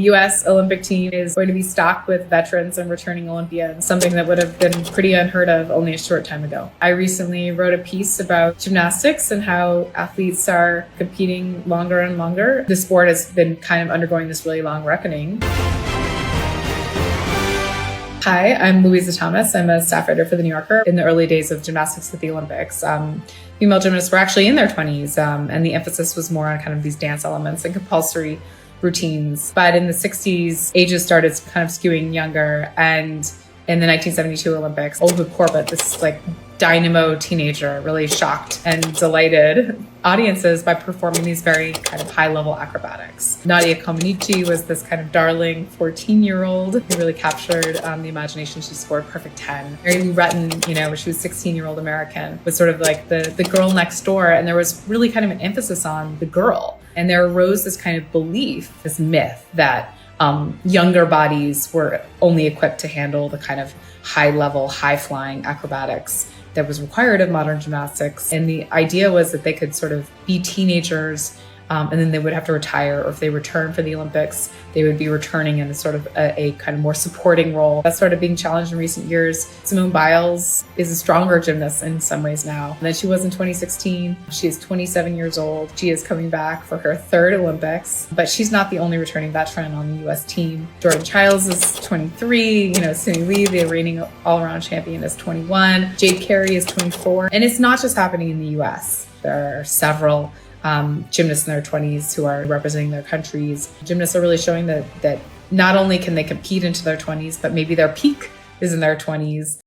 The U.S. Olympic team is going to be stocked with veterans and returning Olympians, something that would have been pretty unheard of only a short time ago. I recently wrote a piece about gymnastics and how athletes are competing longer and longer. The sport has been kind of undergoing this really long reckoning. Hi, I'm Louisa Thomas. I'm a staff writer for The New Yorker. In the early days of gymnastics at the Olympics, female gymnasts were actually in their 20s, and the emphasis was more on kind of these dance elements and compulsory routines. But in the 60s, ages started kind of skewing younger, and in the 1972 Olympics, Olga Korbut, this dynamo teenager, really shocked and delighted audiences by performing these very kind of high-level acrobatics. Nadia Comaneci was this kind of darling 14-year-old who really captured the imagination. She scored perfect 10. Mary Lou Retton, when she was 16-year-old American, was sort of like the girl next door, and there was really kind of an emphasis on the girl. And there arose this kind of belief, this myth that younger bodies were only equipped to handle the kind of high-level, high-flying acrobatics that was required of modern gymnastics. And the idea was that they could sort of be teenagers and then they would have to retire, or if they return for the Olympics, they would be returning in a sort of a kind of more supporting role. That's sort of being challenged in recent years. Simone Biles is a stronger gymnast in some ways now than she was in 2016. She is 27 years old. She is coming back for her third Olympics, but she's not the only returning veteran on the U.S. team. Jordan Childs is 23. Simi Lee, the reigning all-around champion, is 21. Jade Carey is 24. And it's not just happening in the U.S. There are several gymnasts in their 20s who are representing their countries. Gymnasts are really showing that not only can they compete into their 20s, but maybe their peak is in their 20s.